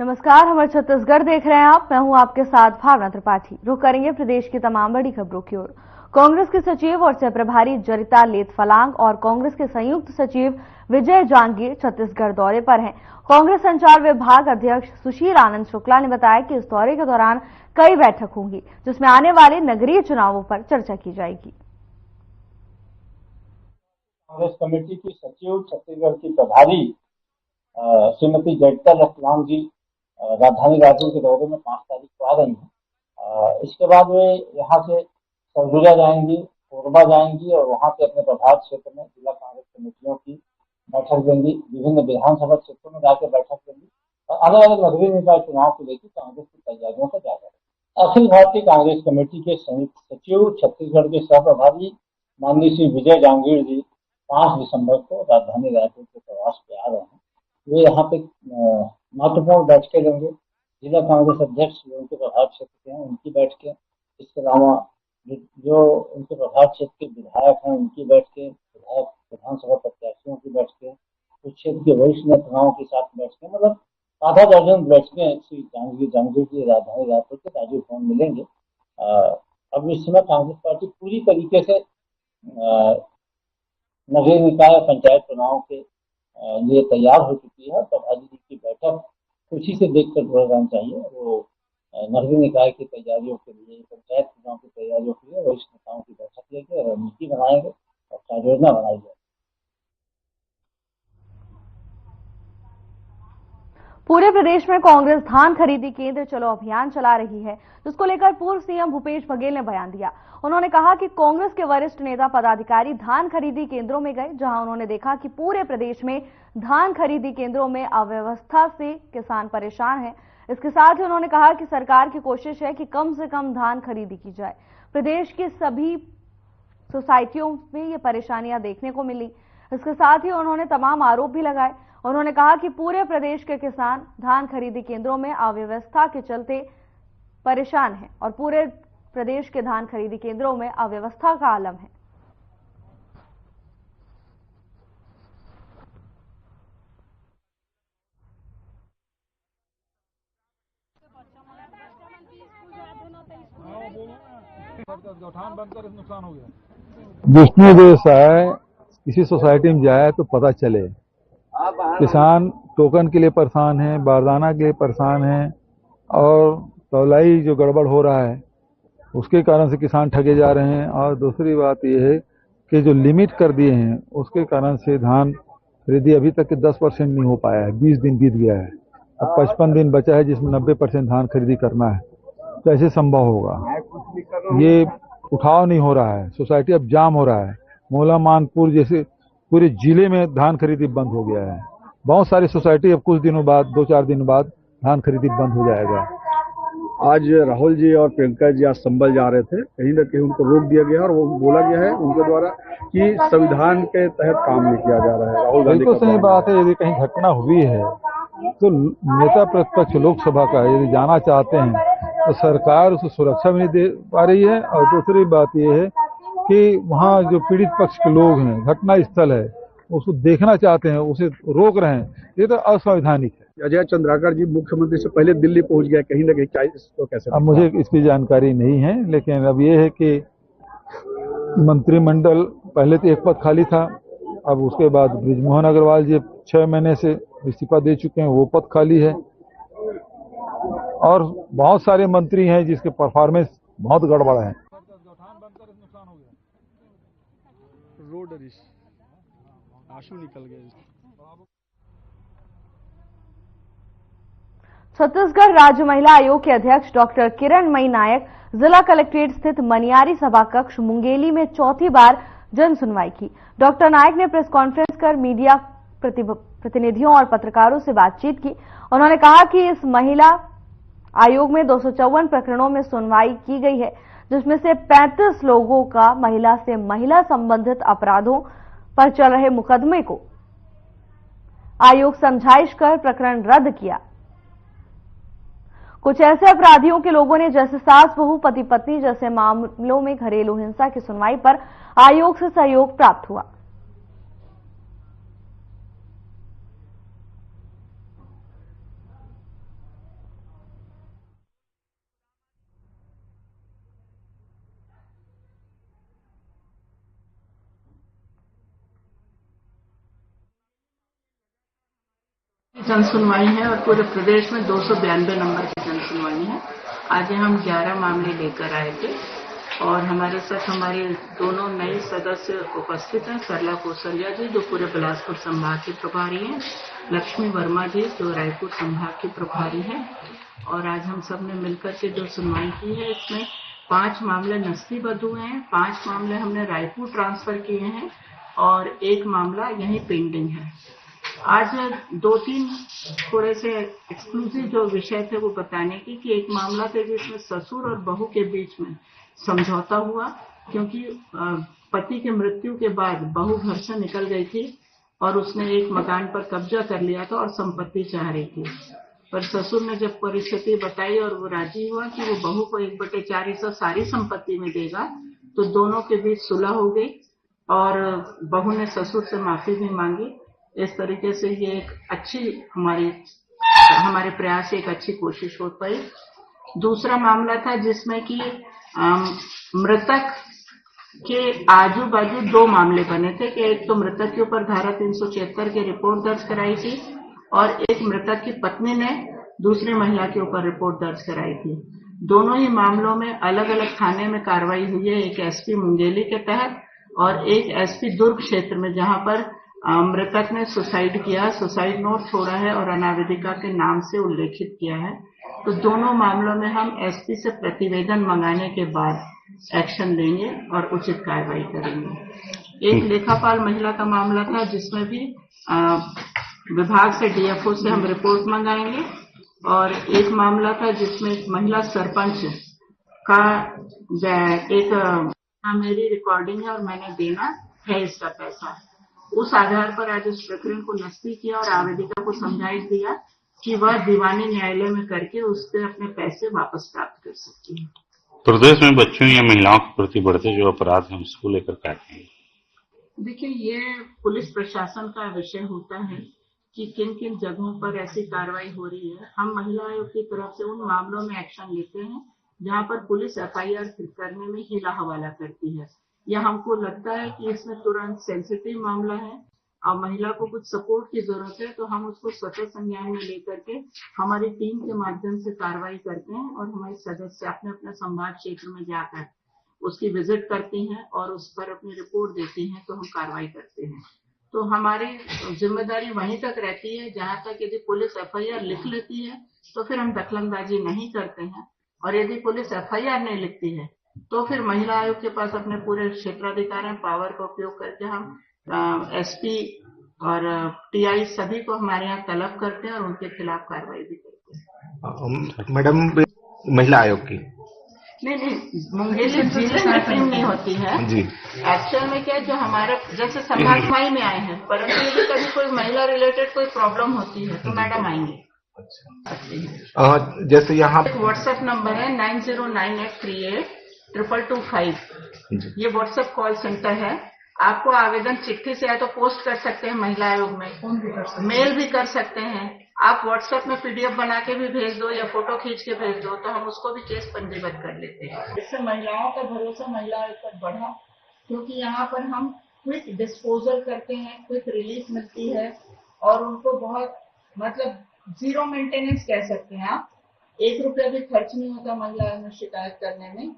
नमस्कार, हमारे छत्तीसगढ़ देख रहे हैं आप। मैं हूं आपके साथ भावना त्रिपाठी। रुक करेंगे प्रदेश की तमाम बड़ी खबरों की ओर। कांग्रेस के सचिव और सह प्रभारी जरिता लेथफलांग और कांग्रेस के संयुक्त सचिव विजय जांगीर छत्तीसगढ़ दौरे पर हैं। कांग्रेस संचार विभाग अध्यक्ष सुशील आनंद शुक्ला ने बताया कि इस दौरे के दौरान कई बैठक होंगी, जिसमें आने वाले नगरीय चुनावों पर चर्चा की जाएगी। कांग्रेस कमेटी की सचिव छत्तीसगढ़ की प्रभारी श्रीमती जरिता लेथफलांग जी राजधानी रायपुर के दौरे में 5 तारीख को आ रही हैं। इसके बाद वे यहाँ से सरगुजा जाएंगी, कोरबा जाएंगी और वहाँ से अपने प्रभात क्षेत्र में जिला कांग्रेस कमेटियों की बैठक देंगी। विभिन्न विधानसभा क्षेत्रों में जाकर बैठक देंगी और आने वाले नगरीय निकाय चुनाव को लेकर कांग्रेस की तैयारियों का जायजा। अखिल भारतीय कांग्रेस कमेटी के संयुक्त सचिव छत्तीसगढ़ के सह प्रभारी माननीय श्री विजय जांगीर जी 5 दिसंबर को राजधानी रायपुर के प्रवास पे आ रहे हैं। वे यहाँ पे महत्वपूर्ण बैठकें लेंगे। जिला कांग्रेस अध्यक्ष जो उनके प्रभाव क्षेत्र के हैं उनकी बैठकें, इसके अलावा जो उनके प्रभाव क्षेत्र के विधायक हैं उनकी बैठकें, विधायक विधानसभा प्रत्याशियों की बैठकें, उस क्षेत्र के वरिष्ठ नेताओं के साथ बैठकें, मतलब आधा दर्जन बैठकें श्री जांगीर जी राजधानी रायपुर के राजीव भवन मिलेंगे। अब इस समय कांग्रेस पार्टी पूरी तरीके से नगरीय निकाय पंचायत चुनाव के लिए तैयार हो चुकी है। प्रभारी जी की बैठक खुशी से देखकर जोड़ा जाना चाहिए। वो नगरीय निकाय की तैयारियों के लिए, पंचायत चुनाव की तैयारियों के लिए वरिष्ठ नेताओं की बैठक लेकर रणनीति बनाएंगे और कार्ययोजना बनाई जाएगी। पूरे प्रदेश में कांग्रेस धान खरीदी केंद्र चलो अभियान चला रही है, जिसको लेकर पूर्व सीएम भूपेश बघेल ने बयान दिया। उन्होंने कहा कि कांग्रेस के वरिष्ठ नेता पदाधिकारी धान खरीदी केंद्रों में गए, जहां उन्होंने देखा कि पूरे प्रदेश में धान खरीदी केंद्रों में अव्यवस्था से किसान परेशान हैं। इसके साथ ही उन्होंने कहा कि सरकार की कोशिश है कि कम से कम धान खरीदी की जाए। प्रदेश की सभी सोसाइटियों में ये परेशानियां देखने को मिली। इसके साथ ही उन्होंने तमाम आरोप भी लगाए। उन्होंने कहा कि पूरे प्रदेश के किसान धान खरीदी केंद्रों में अव्यवस्था के चलते परेशान हैं और पूरे प्रदेश के धान खरीदी केंद्रों में अव्यवस्था का आलम है। नुकसान हो गया। विष्णु देश आए, किसी सोसाइटी में जाए तो पता चले किसान टोकन के लिए परेशान है, बारदाना के लिए परेशान है और तौलाई जो गड़बड़ हो रहा है उसके कारण से किसान ठगे जा रहे हैं। और दूसरी बात यह है कि जो लिमिट कर दिए हैं उसके कारण से धान खरीदी अभी तक के 10% नहीं हो पाया है। 20 दिन बीत गया है, अब 55 दिन बचा है जिसमें 90% धान खरीदी करना है। कैसे संभव होगा? ये उठाव नहीं हो रहा है, सोसाइटी अब जाम हो रहा है। मोला मानपुर जैसे पूरे जिले में धान खरीदी बंद हो गया है। बहुत सारी सोसाइटी अब कुछ दिनों बाद, 2-4 दिन बाद धान खरीदी बंद हो जाएगा। आज राहुल जी और प्रियंका जी आज संभल जा रहे थे, कहीं न कहीं उनको रोक दिया गया और वो बोला गया है उनके द्वारा कि संविधान के तहत काम नहीं किया जा रहा है। राहुल गांधी बिल्कुल सही बात है। यदि कहीं घटना हुई है तो नेता प्रतिपक्ष लोकसभा का यदि जाना चाहते हैं तो सरकार उसको सुरक्षा भी नहीं दे पा रही है। और दूसरी बात यह है कि वहाँ जो पीड़ित पक्ष के लोग हैं, घटना स्थल है, उसको देखना चाहते हैं, उसे रोक रहे हैं। ये तो असंवैधानिक है। अजय चंद्राकर जी मुख्यमंत्री से पहले दिल्ली पहुंच गए, कहीं न कहीं इसको कैसे? अब मुझे इसकी जानकारी नहीं है, लेकिन अब ये है कि मंत्रिमंडल पहले तो एक पद खाली था, अब उसके बाद बृजमोहन अग्रवाल जी 6 महीने से इस्तीफा दे चुके हैं, वो पद खाली है। और बहुत सारे मंत्री हैं जिसके परफॉर्मेंस बहुत गड़बड़ है। रोड आंसू निकल गए। छत्तीसगढ़ राज्य महिला आयोग के अध्यक्ष डॉक्टर किरणमयी नायक जिला कलेक्ट्रेट स्थित मनियारी सभा कक्ष मुंगेली में चौथी बार जन सुनवाई की। डॉक्टर नायक ने प्रेस कॉन्फ्रेंस कर मीडिया प्रतिनिधियों और पत्रकारों से बातचीत की। उन्होंने कहा कि इस महिला आयोग में 254 प्रकरणों में सुनवाई की गई है, जिसमें से 35 लोगों का महिला से महिला संबंधित अपराधों पर चल रहे मुकदमे को आयोग समझाइश कर प्रकरण रद्द किया। कुछ ऐसे अपराधियों के लोगों ने जैसे सास बहू, पति पत्नी जैसे मामलों में घरेलू हिंसा की सुनवाई पर आयोग से सहयोग प्राप्त हुआ। जन सुनवाई है और पूरे प्रदेश में 292 नंबर की जन सुनवाई है। आज हम 11 मामले लेकर आए थे और हमारे साथ हमारे दोनों नए सदस्य उपस्थित हैं। सरला कौशल्या जी जो पूरे बिलासपुर संभाग के प्रभारी हैं, लक्ष्मी वर्मा जी जो रायपुर संभाग के प्रभारी हैं। और आज हम सब ने मिलकर के जो सुनवाई की है इसमें 5 मामले नस्तीबद्ध हुए हैं, 5 मामले हमने रायपुर ट्रांसफर किए हैं और 1 मामला यहीं पेंडिंग है। आज 2-3 थोड़े से एक्सक्लूसिव जो विषय थे वो बताने की कि एक मामला था जिसमें ससुर और बहू के बीच में समझौता हुआ, क्योंकि पति की मृत्यु के बाद बहू घर से निकल गई थी और उसने एक मकान पर कब्जा कर लिया था और संपत्ति चाह रही थी। पर ससुर ने जब परिस्थिति बताई और वो राजी हुआ कि वो बहू को 1/4 हिस्सा सारी संपत्ति में देगा, तो दोनों के बीच सुलह हो गई और बहू ने ससुर से माफी भी मांगी। इस तरीके से ये एक अच्छी हमारे प्रयास से एक अच्छी कोशिश हो पाई। दूसरा मामला था जिसमें कि मृतक के आजू बाजू 2 मामले बने थे कि एक तो मृतक के ऊपर धारा 376 की रिपोर्ट दर्ज कराई थी और एक मृतक की पत्नी ने दूसरी महिला के ऊपर रिपोर्ट दर्ज कराई थी। दोनों ही मामलों में अलग अलग थाने में कार्रवाई हुई है, एक एसपी मुंगेली के तहत और एक एसपी दुर्ग क्षेत्र में, जहां पर मृतक ने सुसाइड नोट छोड़ा है और अनावेदिका के नाम से उल्लेखित किया है। तो दोनों मामलों में हम एसपी से प्रतिवेदन मंगाने के बाद एक्शन लेंगे और उचित कार्रवाई करेंगे। एक लेखापाल महिला का मामला था जिसमें भी विभाग से डीएफओ से हम रिपोर्ट मंगाएंगे और एक मामला था जिसमें एक महिला सरपंच का एक मेरी रिकॉर्डिंग है और मैंने देना है इसका पैसा, उस आधार पर आज इस प्रकरण को नस्ती किया और आवेदिका को समझाइश दिया कि वह दीवानी न्यायालय में करके उससे अपने पैसे वापस प्राप्त कर सकती है। प्रदेश में बच्चों या महिलाओं के प्रति बढ़ते जो अपराध हैं उसको लेकर क्या कहेंगे? देखिए, ये पुलिस प्रशासन का विषय होता है कि किन किन जगहों पर ऐसी कार्रवाई हो रही है। हम महिला आयोग की तरफ से उन मामलों में एक्शन लेते हैं जहां पर पुलिस एफआईआर करने में हीला हवाला करती है या हमको लगता है कि इसमें तुरंत सेंसिटिव मामला है और महिला को कुछ सपोर्ट की जरूरत है, तो हम उसको स्वतः संज्ञान में लेकर के हमारी टीम के माध्यम से कार्रवाई करते हैं और हमारे सदस्य अपने अपने संभाग क्षेत्र में जाकर उसकी विजिट करती हैं और उस पर अपनी रिपोर्ट देती हैं, तो हम कार्रवाई करते हैं। तो हमारी जिम्मेदारी वहीं तक रहती है जहां तक यदि पुलिस एफआईआर लिख लेती है तो फिर हम दखलंदाजी नहीं करते हैं, और यदि पुलिस एफआईआर नहीं लिखती है तो फिर महिला आयोग के पास अपने पूरे क्षेत्राधिकार हैं, पावर का उपयोग करके हम एसपी और टीआई सभी को हमारे यहाँ तलब करते हैं और उनके खिलाफ कार्रवाई भी करते हैं। मैडम, महिला आयोग की नहीं, मुंगेली जिले में टीम नहीं होती है जी। एक्चुअल में क्या है, जो हमारे जैसे संभागवाई में आए हैं, परंतु यदि कभी कोई महिला रिलेटेड कोई प्रॉब्लम होती है तो मैडम आएंगे। अच्छा, जैसे यहाँ व्हाट्सएप नंबर है 9098382225। ये व्हाट्सएप कॉल सेंटर है। आपको आवेदन चिट्ठी से या तो पोस्ट कर सकते हैं महिला आयोग में, मेल भी कर सकते हैं। आप व्हाट्सएप में पीडीएफ बना के भी भेज दो या फोटो खींच के भेज दो, तो हम उसको भी केस पंजीबद्ध कर लेते हैं। इससे महिलाओं का भरोसा महिला आयोग पर बढ़ा, क्योंकि यहाँ पर हम क्विक डिस्पोजल करते हैं, क्विक रिलीफ मिलती है और उनको बहुत जीरो मेंटेनेंस कह सकते हैं आप। 1 रुपया भी खर्च नहीं होता महिला आयोग में शिकायत करने में।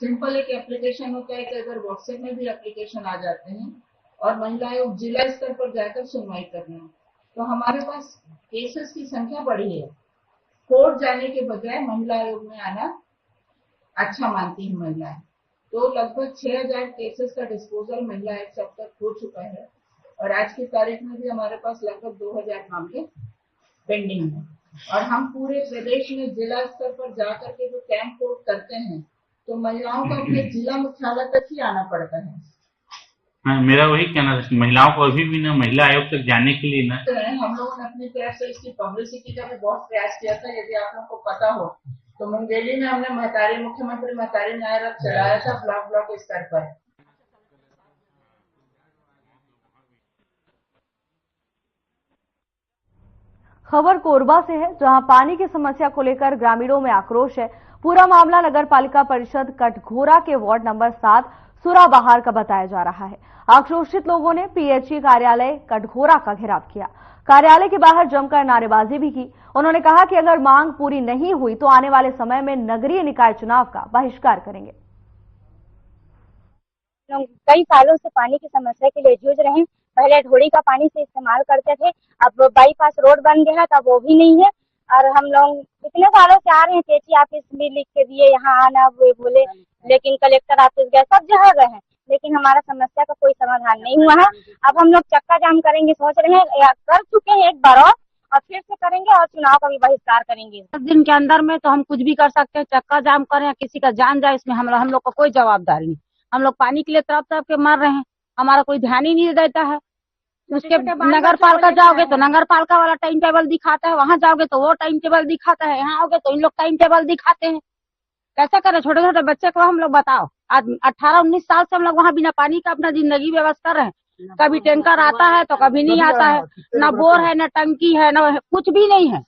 सिंपल एक एप्लीकेशन होता है कि अगर व्हाट्सएप में भी एप्लीकेशन आ जाते हैं और महिला आयोग जिला स्तर पर जाकर सुनवाई करना है, तो हमारे पास केसेस की संख्या बढ़ी है। कोर्ट जाने के बजाय महिला आयोग में आना अच्छा मानती है महिलाएं। तो लगभग 6000 केसेस का डिस्पोजल महिला आयोग से अब तक हो चुका है और आज की तारीख में भी हमारे पास लगभग 2000 मामले पेंडिंग है। और हम पूरे प्रदेश में जिला स्तर पर जाकर के जो कैंप कोर्ट करते हैं, तो महिलाओं को अपने जिला मुख्यालय तक ही आना पड़ता है। हाँ, मेरा वही कहना था, महिलाओं को अभी भी ना महिला आयोग तक जाने के लिए ना, हम लोगों ने अपनी तरफ से इसकी पब्लिसिटी का भी बहुत प्रयास किया था। यदि आप लोगों को पता हो तो मुंगेली में हमने मुख्यमंत्री महतारी न्याय रथ चलाया था ब्लॉक स्तर पर। खबर कोरबा से है, जहां पानी की समस्या को लेकर ग्रामीणों में आक्रोश है। पूरा मामला नगर पालिका परिषद कटघोरा के वार्ड नंबर 7 सुराबहार का बताया जा रहा है। आक्रोशित लोगों ने पीएचई कार्यालय कटघोरा का घेराव किया। कार्यालय के बाहर जमकर नारेबाजी भी की। उन्होंने कहा कि अगर मांग पूरी नहीं हुई तो आने वाले समय में नगरीय निकाय चुनाव का बहिष्कार करेंगे। कई सालों से पानी की समस्या के लिए जूझ रहे हैं। पहले ढोड़ी का पानी से इस्तेमाल करते थे, अब बाईपास रोड बन गया है, तब वो भी नहीं है। और हम लोग इतने सालों से आ रहे हैं, पीएचई ऑफिस भी लिख के दिए, यहाँ आना वो बोले, लेकिन कलेक्टर ऑफिस गए, सब जगह गए हैं, लेकिन हमारा समस्या का कोई समाधान नहीं हुआ है। अब हम लोग चक्का जाम करेंगे सोच रहे हैं, कर चुके हैं एक बार और फिर से करेंगे और चुनाव का भी बहिष्कार करेंगे। 10 दिन के अंदर में तो हम कुछ भी कर सकते हैं, चक्का जाम करें या किसी का जान जाए, इसमें हम लोग का कोई जवाबदारी नहीं। हम लोग पानी के लिए तड़प तड़प के मर रहे हैं, हमारा कोई ध्यान ही नहीं देता है। उसके नगर पालिका जाओगे तो नगर पालिका वाला टाइम टेबल दिखाता है, वहाँ जाओगे तो वो टाइम टेबल दिखाता है, यहाँ आओगे तो इन लोग टाइम टेबल दिखाते हैं। कैसे करें? छोटे छोटे बच्चे को हम लोग बताओ, आज 18-19 साल से हम लोग वहाँ बिना पानी का अपना जिंदगी व्यवस्था कर रहे हैं। कभी टैंकर आता है तो कभी नहीं आता है, न बोर है, न टंकी है, न कुछ भी नहीं है।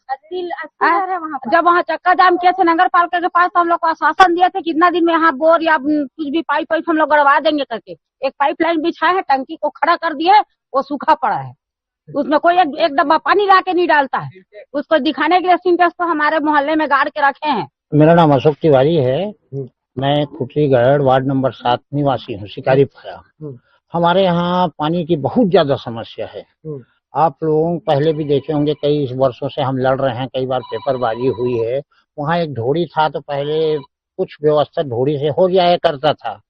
जब वहाँ चक्का जाम किया था नगर पालिका के पास, तो हम लोग को आश्वासन दिया था कितना दिन में यहाँ बोर या कुछ भी पाइप हम लोग गड़वा देंगे करके। एक पाइपलाइन बिछाए है, टंकी को खड़ा कर दिए, वो सूखा पड़ा है, उसमें कोई एक डब्बा पानी ला के नहीं डालता है। उसको दिखाने के लिए सिंटेक्स को हमारे मोहल्ले में गाड़ के रखे हैं। मेरा नाम अशोक तिवारी है, मैं खुटरीगढ़ वार्ड नंबर 7 निवासी हूँ, शिकारी पाया। हमारे यहाँ पानी की बहुत ज्यादा समस्या है। आप लोग पहले भी देखे होंगे, कई वर्षों से हम लड़ रहे हैं, कई बार पेपरबाजी हुई है। वहाँ एक ढोड़ी था तो पहले कुछ व्यवस्था ढोड़ी से हो जाया करता था।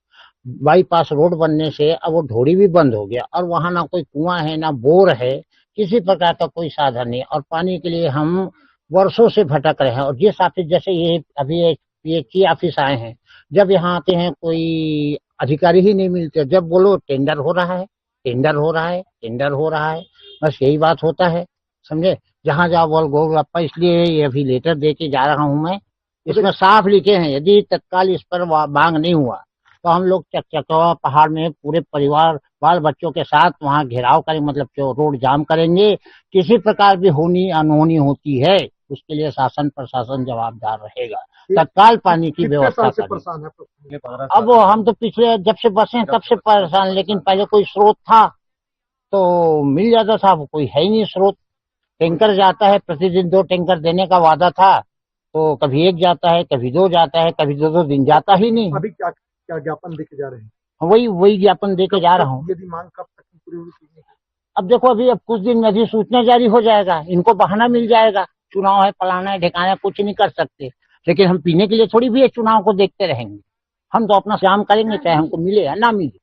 बाईपास रोड बनने से अब वो ढोड़ी भी बंद हो गया और वहाँ ना कोई कुआं है, ना बोर है, किसी प्रकार का कोई साधन नहीं। और पानी के लिए हम वर्षों से भटक रहे हैं। और जिस ऑफिस, जैसे ये अभी एक पीएचई ऑफिस आए हैं, जब यहाँ आते हैं कोई अधिकारी ही नहीं मिलते। जब बोलो टेंडर हो रहा है, टेंडर हो रहा है, टेंडर हो रहा है, बस यही बात होता है, समझे। जहाँ जाओ बोल गोलगप्पा। इसलिए ये अभी लेटर दे के जा रहा हूँ मैं, इसमें साफ लिखे हैं यदि तत्काल इस पर मांग नहीं हुआ तो हम लोग चकचकवा पहाड़ में पूरे परिवार बाल बच्चों के साथ वहाँ घेराव करें, मतलब जो रोड जाम करेंगे। किसी प्रकार भी होनी अनहोनी होती है उसके लिए शासन प्रशासन जवाबदार रहेगा। तत्काल पानी की व्यवस्था करें। अब हम तो पिछले जब से बसे तब से परेशान, लेकिन पहले कोई स्रोत था तो मिल जाता था, कोई है ही नहीं स्रोत। टैंकर जाता है, प्रतिदिन 2 टैंकर देने का वादा था, तो कभी 1 जाता है, कभी 2 जाता है, कभी 2 दिन जाता ही नहीं। अभी क्या ज्ञापन देके जा रहे हैं? वही ज्ञापन देके जा रहा हूँ। यदि मांग कब तक पूरी होगी? अब देखो, अभी अब कुछ दिन में अभी सूचना जारी हो जाएगा, इनको बहाना मिल जाएगा, चुनाव है, फलाना है, ठिकाना है, कुछ नहीं कर सकते। लेकिन हम पीने के लिए थोड़ी भी चुनाव को देखते रहेंगे। हम तो अपना काम करेंगे, चाहे हमको मिले या ना मिले।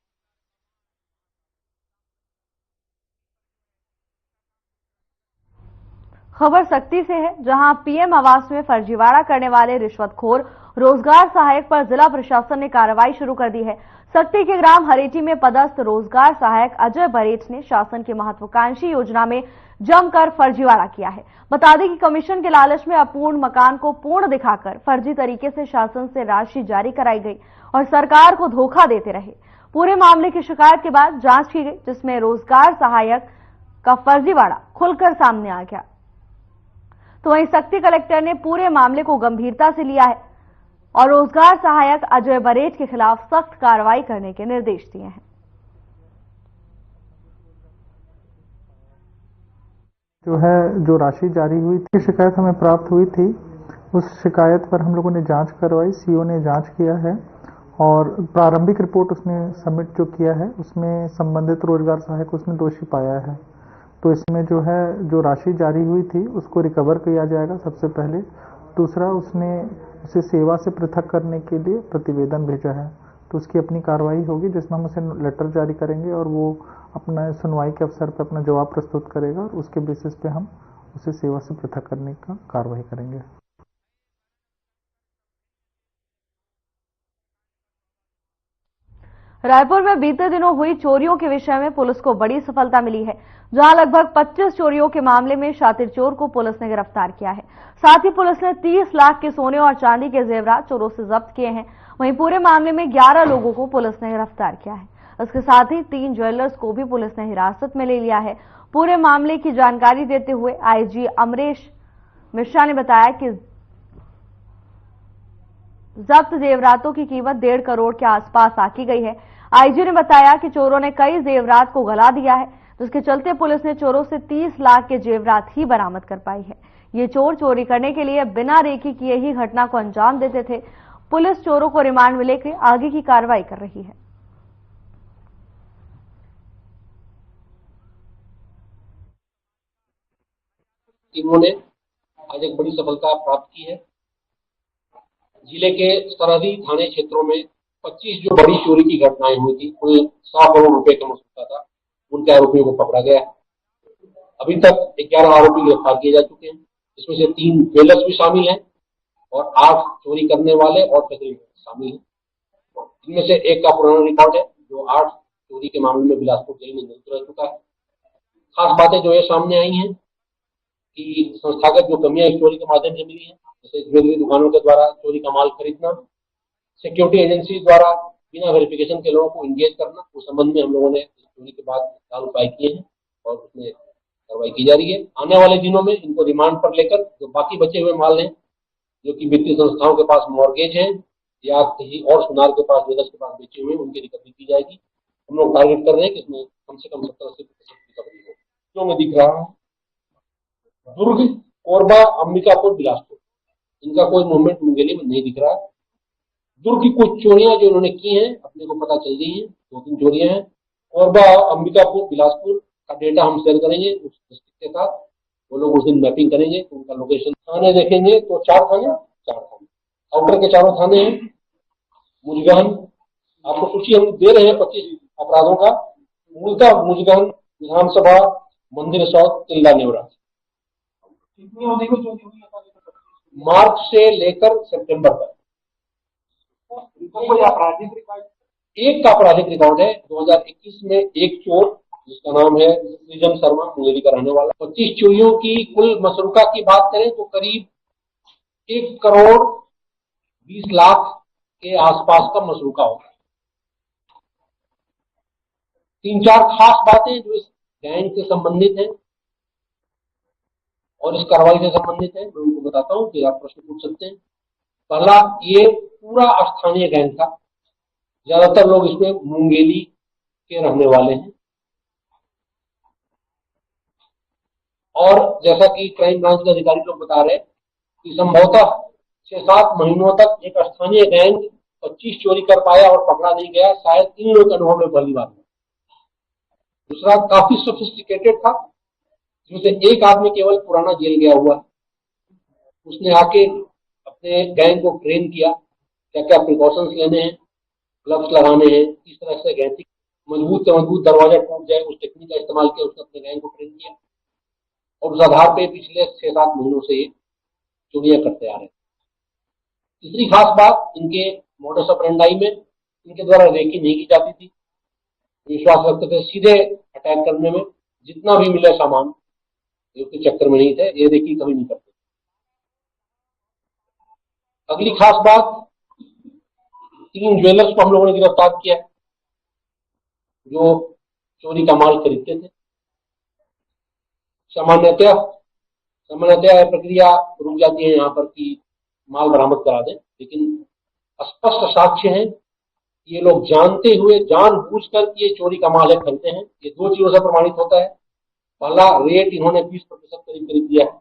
खबर सक्ती से है, जहां पीएम आवास में फर्जीवाड़ा करने वाले रिश्वतखोर रोजगार सहायक पर जिला प्रशासन ने कार्रवाई शुरू कर दी है। सक्ती के ग्राम हरेठी में पदस्थ रोजगार सहायक अजय बरेठ ने शासन की महत्वाकांक्षी योजना में जमकर फर्जीवाड़ा किया है। बता दें कि कमीशन के लालच में अपूर्ण मकान को पूर्ण दिखाकर फर्जी तरीके से शासन से राशि जारी कराई गई और सरकार को धोखा देते रहे। पूरे मामले की शिकायत के बाद जांच की गई, जिसमें रोजगार सहायक का फर्जीवाड़ा खुलकर सामने आ गया। तो वहीं सक्ती कलेक्टर ने पूरे मामले को गंभीरता से लिया है और रोजगार सहायक अजय बरेठ के खिलाफ सख्त कार्रवाई करने के निर्देश दिए हैं। जो राशि जारी हुई थी, शिकायत हमें प्राप्त हुई थी, उस शिकायत पर हम लोगों ने जांच करवाई। सीओ ने जांच किया है और प्रारंभिक रिपोर्ट उसने सबमिट जो किया है उसमें संबंधित रोजगार सहायक उसने दोषी पाया है। तो इसमें जो राशि जारी हुई थी उसको रिकवर किया जाएगा सबसे पहले। दूसरा, उसने उसे सेवा से पृथक करने के लिए प्रतिवेदन भेजा है, तो उसकी अपनी कार्रवाई होगी, जिसमें हम उसे लेटर जारी करेंगे और वो अपना सुनवाई के अवसर पर अपना जवाब प्रस्तुत करेगा और उसके बेसिस पे हम उसे सेवा से पृथक करने का कार्रवाई करेंगे। रायपुर में बीते दिनों हुई चोरियों के विषय में पुलिस को बड़ी सफलता मिली है, जहां लगभग 25 चोरियों के मामले में शातिर चोर को पुलिस ने गिरफ्तार किया है। साथ ही पुलिस ने 30 लाख के सोने और चांदी के जेवरात चोरों से जब्त किए हैं। वहीं पूरे मामले में 11 लोगों को पुलिस ने गिरफ्तार किया है। इसके साथ ही 3 ज्वेलर्स को भी पुलिस ने हिरासत में ले लिया है। पूरे मामले की जानकारी देते हुए आईजी अमरेश मिश्रा ने बताया कि जब्त जेवरातों की कीमत 1.5 करोड़ के आसपास आकी गई है। आईजी ने बताया कि चोरों ने कई जेवरात को गला दिया है, जिसके चलते पुलिस ने चोरों से 30 लाख के जेवरात ही बरामद कर पाई है। ये चोर चोरी करने के लिए बिना रेकी किए ही घटना को अंजाम देते थे। पुलिस चोरों को रिमांड में लेकर आगे की कार्रवाई कर रही है। टीमों ने आज एक बड़ी सफलता प्राप्त की है। जिले के सरहदी थाने क्षेत्रों में 25 जो बड़ी चोरी की घटनाएं हुई थी, कुल 100 करोड़ रुपए का मसौदा था, उनके आरोपियों को पकड़ा गया है। अभी तक 11 आरोपी गिरफ्तार किए जा चुके हैं, इसमें से 3 ज्वेलर्स भी शामिल हैं और 8 चोरी करने वाले और तकरीबन शामिल हैं। इनमें से एक का पुराना रिकॉर्ड है जो 8 चोरी के मामले में बिलासपुर जेल में नियुक्त रह चुका है। खास बातें जो है सामने आई हैं कि संस्थागत जो कमियां इस चोरी के माध्यम से मिली है, जैसे ज्वेलरी दुकानों के द्वारा चोरी का माल खरीदना, सिक्योरिटी एजेंसी द्वारा बिना वेरिफिकेशन के लोगों को इंगेज करना, उस संबंध में हम लोगों ने चोरी के बाद तत्काल उपाय किए हैं और उसमें कार्रवाई की जा रही है। आने वाले दिनों में इनको रिमांड पर लेकर जो बाकी बचे हुए माल हैं, जो कि वित्तीय संस्थाओं के पास मॉर्गेज है या किसी और सुनार के पास, ज्वेलर्स के पास बेचे हुए, उनकी रिकवरी की जाएगी। हम लोग टारगेट कर रहे हैं कि इसमें कम से कम 70-80% रिकवरी हो। जो मैं दिख रहा है दुर्ग, कोरबा, अंबिकापुर, बिलासपुर, इनका कोई मूवमेंट मुंगेली में नहीं दिख रहा है। दुर्ग की कुछ चोरियां जो इन्होंने की हैं अपने को पता चल गई हैं, 2-3 चोरियां हैं। कोरबा, अंबिकापुर, बिलासपुर का डेटा हम शेयर करेंगे उस डिस्ट्रिक्ट के साथ। वो लोग उस दिन मैपिंग करेंगे तो उनका लोकेशन थाने देखेंगे तो 4 थाने आउटर के 4 थाने हैं। मुजगहन आपको सूची हम दे रहे हैं 25 अपराधों का। मूलतः मुजगहन, विधानसभा, मंदिर चौक, तिल्ला नेवरा। मार्च से लेकर सितंबर तक एक का आपराधिक रिकॉर्ड है। 2021 में एक चोर जिसका नाम है सृजन शर्मा, मुंगेली का रहने वाला। 25 चोरियों की कुल मसरूका की बात करें तो करीब 1 करोड़ 20 लाख के आसपास का मसरूका होगा। 3-4 खास बातें जो इस गैंग से संबंधित हैं और इस कार्रवाई से संबंधित है, मैं उनको बताता हूं कि आप प्रश्न पूछ सकते हैं। पहला, ये पूरा स्थानीय गैंग था। ज्यादातर लोग इसमें मुंगेली के रहने वाले हैं और जैसा कि क्राइम ब्रांच के अधिकारी लोग बता रहे हैं कि संभवतः 6-7 महीनों तक एक स्थानीय गैंग 25 चोरी कर पाया और पकड़ा नहीं गया। शायद 3 लोग के अनुभव में पहली बार। दूसरा, काफी सोफिस्टिकेटेड था, जिसमें एक आदमी केवल पुराना जेल गया हुआ। उसने आके अपने गैंग को ट्रेन किया, क्या क्या प्रिकॉशंस लेने हैं, ग्लव्स लगाने हैं, किस तरह से गैंग मजबूत से मजबूत दरवाजा टूट जाए, उस टेक्निक का इस्तेमाल किया। उसने अपने गैंग को ट्रेन किया और उस आधार पे पिछले 6-7 महीनों से ये चोरियां करते आ रहे हैं। तीसरी खास बात, इनके मोडस ऑपरेंडाई में इनके द्वारा रेकी नहीं की जाती थी। विश्वास रखते थे सीधे अटैक करने में, जितना भी मिले सामान, इसके चक्कर में नहीं थे, ये रेकी कभी नहीं करते। अगली खास बात, 3 ज्वेलर्स को हम लोगों ने गिरफ्तार किया जो चोरी का माल खरीदते थे। सामान्यतः प्रक्रिया रुक जाती है यहाँ पर कि माल बरामद करा दें, लेकिन स्पष्ट साक्ष्य है ये लोग जानते हुए जानबूझकर ये चोरी का माल है खरीदते हैं। ये 2 चीजों से प्रमाणित होता है। पहला, रेट इन्होंने 20% करीब दिया है।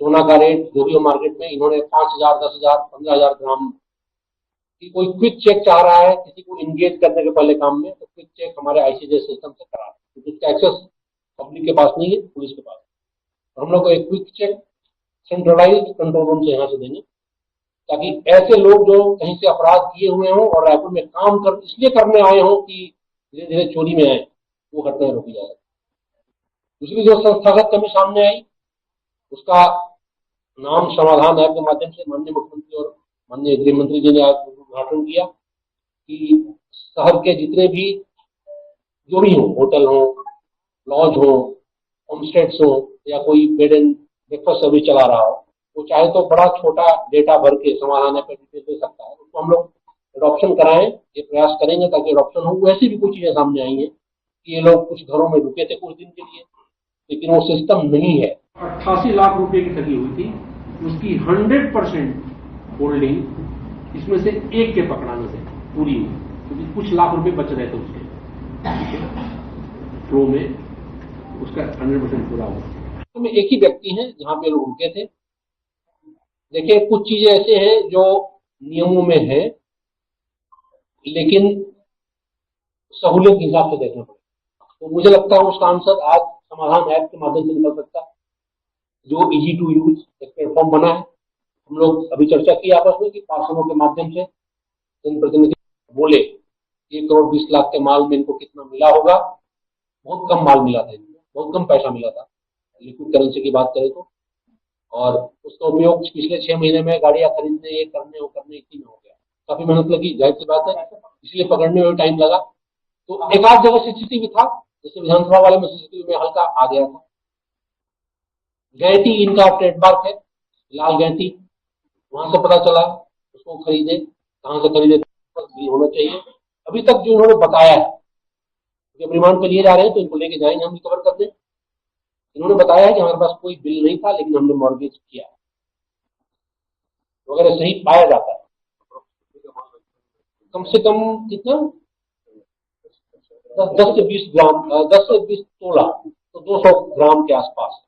सोना का रेट जो भी मार्केट में, इन्होंने 5,000, 10,000, 15,000 ग्राम की कोई क्विक चेक चाह रहा है किसी को इंगेज करने के पहले काम में, तो क्विक चेक हमारे आईसीजे सिस्टम से करा, क्योंकि उसका एक्सेस पब्लिक के पास नहीं है, पुलिस के पास। तो हम लोग को एक quick check centralised control room से यहाँ से देंगे, ताकि ऐसे लोग जो कहीं से अपराध किए हुए हों और रायपुर में काम कर इसलिए करने आए हों कि धीरे धीरे चोरी में आए, वो घटनाएं रोकी जा सके। दूसरी जो संस्थागत कमी सामने आई, उसका नाम समाधान ऐप के माध्यम से माननीय मुख्यमंत्री और माननीय गृह मंत्री जी ने आज उद्घाटन किया कि शहर के जितने भी जो भी हो, होटल हो, लॉज हो, होमस्टेड्स हो या कोई बेड एंड ब्रेकफास्ट सर्विस चला रहा हो, वो चाहे तो बड़ा छोटा डेटा भर के समाधान ऐप पे डिटेल दे सकता है। उसको हम लोग एडॉप्शन कराएं, ये प्रयास करेंगे ताकि एडॉप्शन हो। वैसी भी कुछ चीजें सामने आई हैं कि ये लोग कुछ घरों में रुके थे कुछ दिन के लिए, लेकिन वो सिस्टम नहीं है। 88 लाख रुपए की ठगी हुई थी, उसकी 100% होल्डिंग इसमें से एक के पकड़ाने से पूरी हुई, क्योंकि कुछ लाख रुपए बच रहे थे उसके फ्लो में, उसका 100% पूरा हुआ। तो में एक ही व्यक्ति है जहां पे लोग रुके थे। देखिए, कुछ चीजें ऐसे हैं जो नियमों में है, लेकिन सहूलियत के हिसाब से देखना पड़ेगा। तो मुझे लगता है उसका आंसर आज समाधान ऐप के माध्यम से निकल सकता है, जो इजी टू यूज एक प्लेटफॉर्म बना है। हम लोग अभी चर्चा की आपस में कि पार्षदों के माध्यम से जनप्रतिनिधि बोले 1 करोड़ 20 लाख के माल में इनको कितना मिला होगा। बहुत कम माल मिला था इनको, बहुत कम पैसा मिला था लिक्विड करेंसी की बात करें तो, और उसका उपयोग पिछले 6 महीने में गाड़ियां खरीदने, ये करने वो करने इसी में हो गया। काफी मेहनत लगी, जाहिर सी बात है, इसलिए पकड़ने में टाइम लगा। तो एक आध जगह सीसीटीवी था, जैसे विधानसभा वाले में सीसीटीवी में हल्का आ गया था। गैंती इनका ट्रेडमार्क है, लाल गैंती, वहां से पता चला, उसको खरीदे, कहां से खरीदे भी होना चाहिए। अभी तक जो इन्होंने बताया है, जब रिमांड पे लिए जा रहे हैं तो इनको लेके जाएंगे, हम रिकवर कर दें। इन्होंने बताया है कि हमारे पास कोई बिल नहीं था, लेकिन हमने मॉर्गेज किया, तो अगर सही पाया जाता है, कम से कम कितना 10 से 20 ग्राम, 10 से 20 तोला, तो 200 ग्राम के आसपास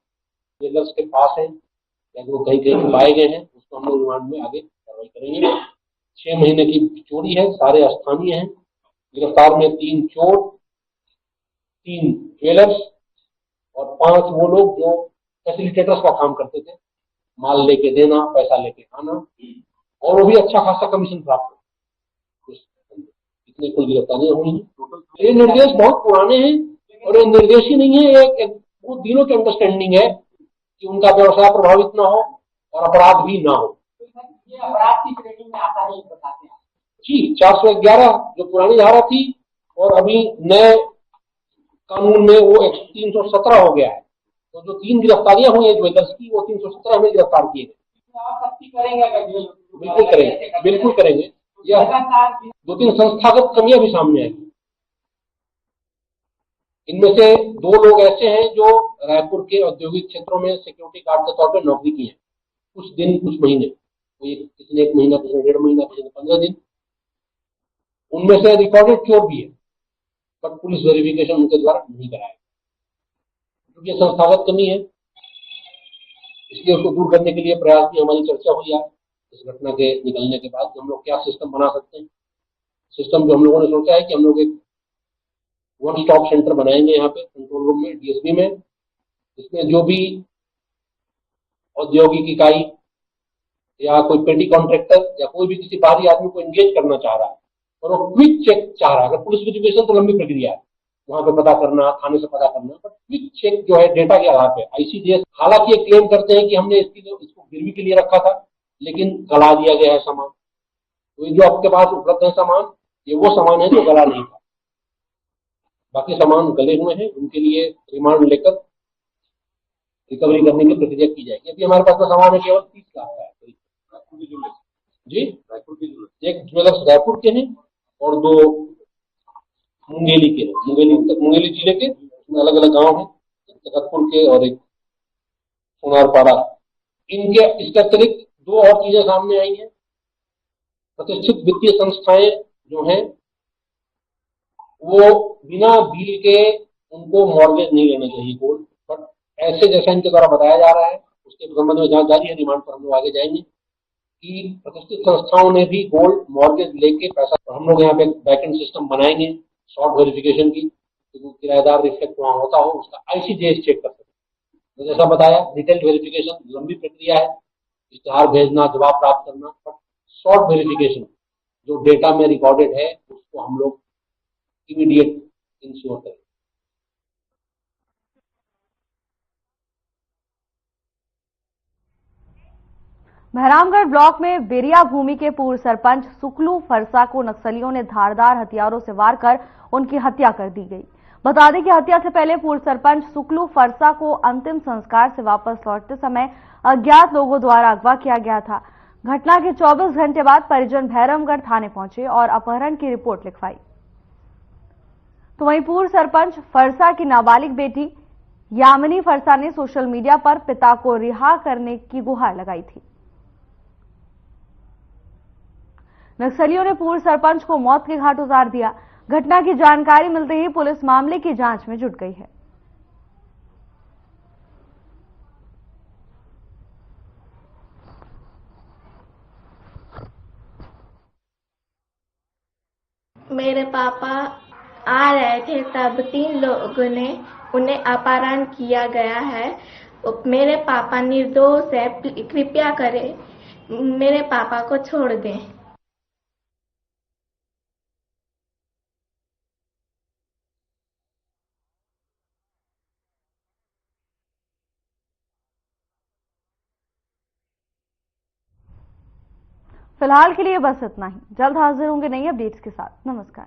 ज्वेलर्स के पास है, या वो कहीं कहीं पाए गए हैं, उसको हम लोग रिमांड में आगे कार्रवाई करेंगे। 6 महीने की चोरी है, सारे स्थानीय हैं। गिरफ्तार में 3 चोर, 3 ज्वेलर्स और 5 वो लोग जो फैसिलिटेटर्स का काम करते थे, माल लेके देना, पैसा लेके आना, और वो भी अच्छा खासा कमीशन प्राप्त। इतने कुल गिरफ्तारियां हुई हैं। ये निर्देश बहुत पुराने हैं, और ये निर्देश ही नहीं है, एक वो दिनों की अंडरस्टैंडिंग है कि उनका व्यवसाय प्रभावित ना हो और अपराध भी ना हो। ये अपराध की श्रेणी में आता है, बताते हैं जी। 411 जो पुरानी धारा थी, और अभी नए कानून में वो 317 हो गया है। तो जो 3 गिरफ्तारियां हुई है ज्वेलर्स की, वो 317 में गिरफ्तार किए गए। बिल्कुल करेंगे, बिल्कुल करेंगे। यह 2-3 संस्थागत कमियां भी सामने आएंगी। इनमें से 2 लोग ऐसे हैं जो रायपुर के औद्योगिक क्षेत्रों में सिक्योरिटी गार्ड के तौर पर नौकरी की है, कुछ दिन कुछ महीने, किसी ने 1 महीना, किसी ने 1.5 महीना, किसी ने 15 दिन। उनमें से रिकॉर्डेड चोर भी है, बट पुलिस वेरिफिकेशन उनके द्वारा नहीं कराया, क्योंकि संस्थागत कमी है। इसलिए उसको दूर करने के लिए प्रयास की हमारी चर्चा हुई है इस घटना के निकलने के बाद, हम लोग क्या सिस्टम बना सकते हैं। सिस्टम जो हम लोगों ने सोचा है कि हम लोग एक 1 स्टॉप सेंटर बनाएंगे यहाँ पे कंट्रोल रूम में, डीएसपी में, इसमें जो भी औद्योगिक इकाई या कोई पेटी कॉन्ट्रैक्टर या कोई भी किसी बाहरी आदमी को एंगेज करना चाह रहा है और वो क्विक चेक चाह रहा है, अगर पुलिस वेरिफिकेशन तो लंबी प्रक्रिया है, वहां पे पता करना, थाने से पता करना, बट क्विक चेक जो है डेटा के आधार पे आईसीडीएस, हालांकि ये क्लेम करते हैं कि हमने इसको गिरवी के लिए रखा था, लेकिन गला दिया गया है सामान। तो जो आपके पास उपलब्ध है सामान, ये वो सामान है जो गला नहीं था, बाकी सामान गले हुए हैं। उनके लिए रिमांड लेकर रिकवरी करने की प्रक्रिया की जाएगी। अभी हमारे पास में सामान है केवल 30 लाख का है जी। एक ज्वेलर्स रायपुर के हैं और 2 मुंगेली के हैं, मुंगेली जिले के, अलग अलग गांव हैं, जगतपुर के और एक सोनारपाड़ा। इनके इसके अतिरिक्त 2 और चीजें सामने आई हैं। प्रतिष्ठित वित्तीय संस्थाएं जो हैं वो बिना बिल के उनको मॉर्गेज नहीं लेना चाहिए गोल्ड, बट ऐसे जैसा इनके द्वारा बताया जा रहा है उसके संबंध में जांच जारी है। रिमांड पर हम लोग आगे जाएंगे कि प्रतिष्ठित संस्थाओं ने भी गोल्ड मॉर्गेज लेके पैसा, तो हम लोग यहाँ पे बैकएंड सिस्टम बनाएंगे शॉर्ट वेरिफिकेशन की, तो किराएदार रिफ्लेक्ट वहां होता हो उसका आईसीडीएस चेक कर सकते। तो जैसा बताया, डिटेल्ड वेरिफिकेशन लंबी प्रक्रिया है, इश्तेहार भेजना, जवाब प्राप्त करना, बट शॉर्ट वेरिफिकेशन जो डेटा में रिकॉर्डेड है उसको हम लोग इमीडिएट इंश्योर करें। महरामगढ़ ब्लॉक में बेरिया भूमि के पूर्व सरपंच सुकलू फरसा को नक्सलियों ने धारदार हथियारों से वार कर उनकी हत्या कर दी गई। बता दें कि हत्या से पहले पूर्व सरपंच सुकलू फरसा को अंतिम संस्कार से वापस लौटते समय अज्ञात लोगों द्वारा अगवा किया गया था। घटना के 24 घंटे बाद परिजन भैरमगढ़ थाने पहुंचे और अपहरण की रिपोर्ट लिखवाई। तो वहीं पूर्व सरपंच फरसा की नाबालिग बेटी यामिनी फरसा ने सोशल मीडिया पर पिता को रिहा करने की गुहार लगाई थी। नक्सलियों ने पूर्व सरपंच को मौत के घाट उतार दिया। घटना की जानकारी मिलते ही पुलिस मामले की जांच में जुट गई है। मेरे पापा आ रहे थे तब 3 लोगों ने उन्हें अपहरण किया गया है। मेरे पापा निर्दोष है, कृपया करें मेरे पापा को छोड़ दें। फिलहाल के लिए बस इतना ही। जल्द हाजिर होंगे नई अपडेट्स के साथ। नमस्कार।